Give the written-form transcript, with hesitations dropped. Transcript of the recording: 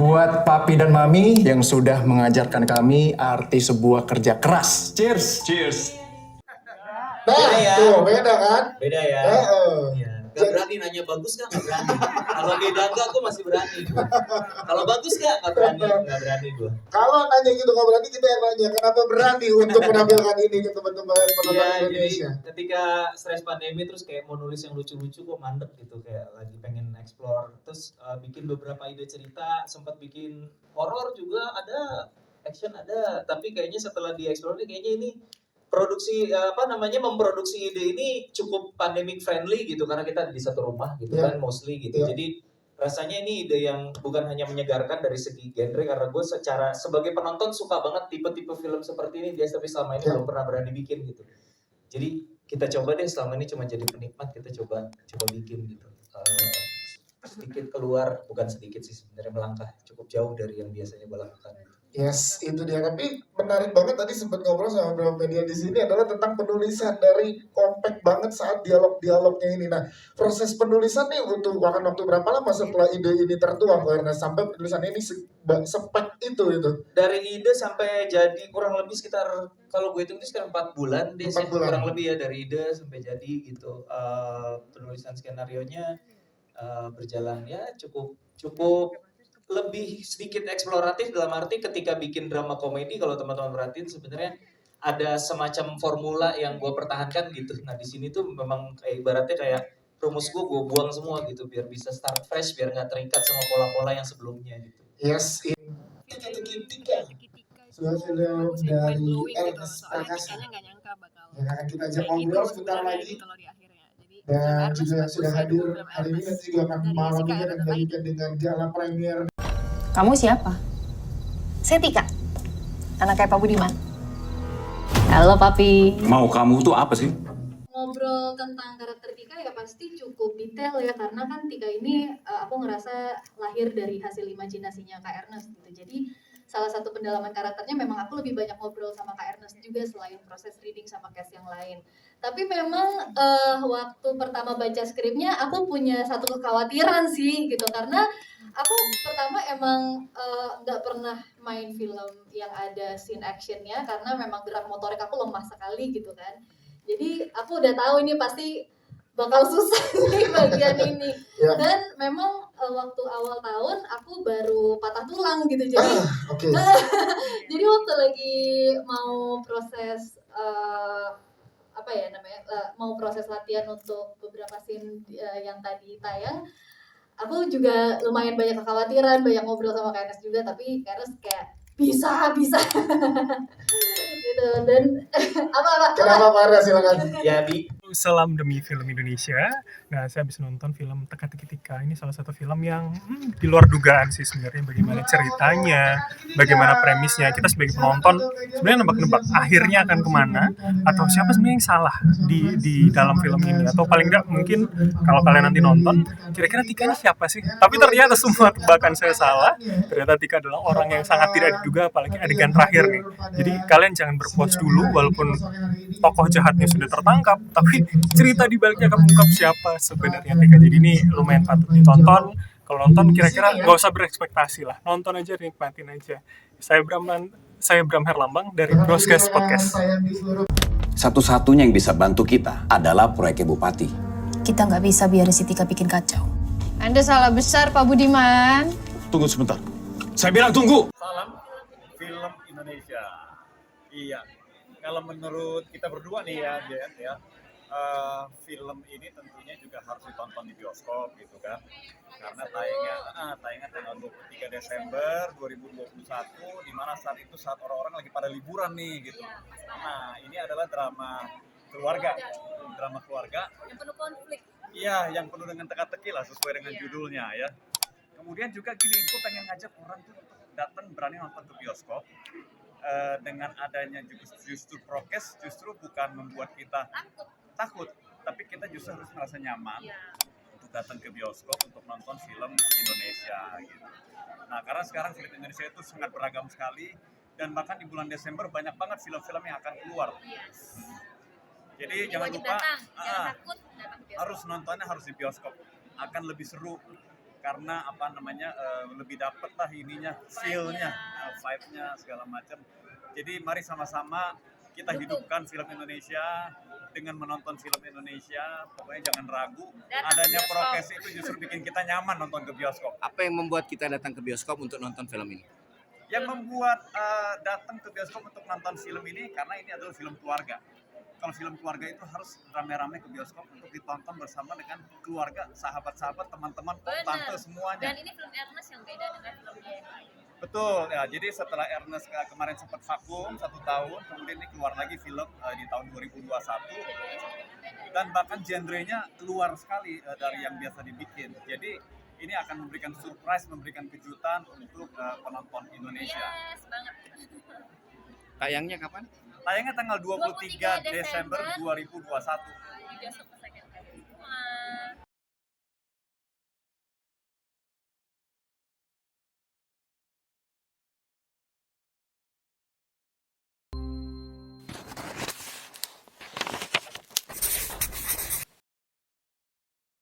Buat papi dan mami yang sudah mengajarkan kami arti sebuah kerja keras. Cheers. Cheers. Nah, Beda ya. tuh beda kan? Beda ya. Iya. Gak berani nanya bagus gak? Gak berani. Kalau beda enggak, gue masih berani. Kalau bagus gak? Gak berani gue. Kalau nanya gitu nggak berani, kita yang nanya kenapa berani untuk menampilkan ini ke teman-teman penonton Iya, jadi Indonesia. ketika stres pandemi terus kayak mau nulis yang lucu-lucu kok mandek gitu, kayak lagi pengen explore. Terus bikin beberapa ide cerita, sempat bikin horor juga ada, action ada, tapi kayaknya setelah di-explore nih kayaknya ini produksi memproduksi ide ini cukup pandemic friendly gitu karena kita di satu rumah gitu Yeah. kan mostly gitu. Yeah. Jadi rasanya ini ide yang bukan hanya menyegarkan dari segi genre karena gue secara sebagai penonton suka banget tipe-tipe film seperti ini dia tapi selama ini Yeah. belum pernah berani bikin gitu. Jadi kita coba deh, selama ini cuma jadi penikmat, kita coba bikin gitu. Sedikit keluar, bukan sedikit sih sebenarnya, melangkah cukup jauh dari yang biasanya gue lakukan. Yes, itu dia. Tapi menarik banget tadi sempat ngobrol sama beberapa media di sini adalah tentang penulisan dari compact banget saat dialog-dialognya ini. Nah, proses penulisan nih akan waktu berapa lama setelah ide ini tertuang karena sampai penulisan ini spek itu. Dari ide sampai jadi kurang lebih sekitar, kalau gue hitung itu sekitar 4 bulan deh, 4 bulan. kurang lebih ya, dari ide sampai jadi gitu. Penulisan skenarionya berjalan ya cukup lebih sedikit eksploratif, dalam arti ketika bikin drama komedi kalau teman-teman perhatiin sebenarnya ada semacam formula yang gue pertahankan gitu. Nah di sini tuh memang kayak ibaratnya kayak rumus gue buang semua gitu biar bisa start fresh, biar nggak terikat sama pola-pola yang sebelumnya gitu. Yes, Tika. Sudah dari Ernest Prakasa. Nggak nyangka bakal Yang akan kita ajak kayak ngobrol gitu sebentar sebenarnya lagi. kalau di akhirnya. Jadi Dan juga yang Ernest sudah bagus, hadir program hari ini Ernest nanti juga akan dari malam ini SKRI. akan dibagikan dengan gala premier. Kamu siapa? Saya Tika, anak kayak Pak Budiman. Halo Papi. Mau kamu tuh apa sih? Ngobrol tentang karakter Tika ya pasti cukup detail ya, karena kan Tika ini aku ngerasa lahir dari hasil imajinasinya Kak Ernest gitu. Jadi salah satu pendalaman karakternya memang aku lebih banyak ngobrol sama Kak Ernest juga selain proses reading sama cast yang lain. Tapi memang waktu pertama baca skripnya aku punya satu kekhawatiran sih gitu, karena aku pertama emang nggak pernah main film yang ada scene actionnya karena memang gerak motorik aku lemah sekali gitu kan. Jadi aku udah tahu ini pasti bakal susah nih bagian ini. Ya. Dan memang waktu awal tahun aku baru patah tulang gitu. Jadi Oke. jadi waktu lagi mau proses mau proses latihan untuk beberapa scene yang tadi tayang, aku juga lumayan banyak kekhawatiran, banyak ngobrol sama Kak Ernest juga, tapi Kak Ernest kayak bisa gitu. Dan Kenapa Pak Ernest, silakan. Ya Salam demi film Indonesia. Nah, saya habis nonton film Teka-Teki Tika. Ini salah satu film yang di luar dugaan sih sebenarnya, bagaimana ceritanya, bagaimana premisnya. Kita sebagai penonton sebenarnya nebak-nebak akhirnya akan kemana, atau siapa sebenarnya yang salah di dalam film ini. Atau paling tidak mungkin kalau kalian nanti nonton, kira-kira Tika ini siapa sih? Tapi ternyata semua tebakan saya salah. Ternyata Tika adalah orang yang sangat tidak diduga, apalagi adegan terakhir nih. Jadi kalian jangan berpuas dulu, walaupun tokoh jahatnya sudah tertangkap, tapi cerita di baliknya akan mengungkap siapa sebenarnya Tika. Jadi ini lumayan patut ditonton. Kalau nonton kira-kira nggak usah berekspektasi lah, nonton aja, nikmatin aja. Saya Bram Herlambang dari Broadcast Podcast. Satu-satunya yang bisa bantu kita adalah proyek Bupati. Kita nggak bisa biarin si Tika bikin kacau. Anda salah besar Pak Budiman. Tunggu sebentar. Saya bilang tunggu. Salam film Indonesia. Iya. Kalau menurut kita berdua nih ya, Jen, ya. Film ini tentunya juga harus ditonton di bioskop gitu kan, karena tayangnya tanggal 23 Desember 2021, di mana saat orang-orang lagi pada liburan nih gitu. Nah ini adalah drama keluarga yang penuh konflik. iya, yang penuh dengan teka-teki lah sesuai dengan judulnya ya. Kemudian juga gini, gue pengen ngajak orang tuh untuk datang berani nonton ke bioskop. Dengan adanya justru prokes justru bukan membuat kita takut, tapi kita justru harus merasa nyaman untuk datang ke bioskop untuk nonton film Indonesia gitu. Nah karena sekarang film Indonesia itu sangat beragam sekali, dan bahkan di bulan Desember banyak banget film-film yang akan keluar. Jadi jangan lupa, harus nontonnya harus di bioskop, akan lebih seru karena apa namanya lebih dapet lah ininya, feel-nya, vibe-nya segala macam. Jadi mari sama-sama kita hidupkan film Indonesia dengan menonton film Indonesia. Pokoknya jangan ragu, adanya prokes itu justru bikin kita nyaman nonton ke bioskop. Apa yang membuat kita datang ke bioskop untuk nonton film ini? Yang membuat datang ke bioskop untuk nonton film ini karena ini adalah film keluarga. Kalau film keluarga itu harus rame-rame ke bioskop untuk ditonton bersama dengan keluarga, sahabat-sahabat, teman-teman, tante semuanya. Dan ini film Ernest yang beda dengan filmnya yang lain. Betul ya. Jadi setelah Ernest kemarin sempat vakum 1 tahun, kemudian ini keluar lagi film di tahun 2021 dan bahkan genrenya keluar sekali dari yang biasa dibikin. Jadi ini akan memberikan surprise, memberikan kejutan untuk penonton Indonesia. Yes, banget. Tayangnya kapan? Tayangnya tanggal 23 Desember 2021. Di bioskop Second Hand.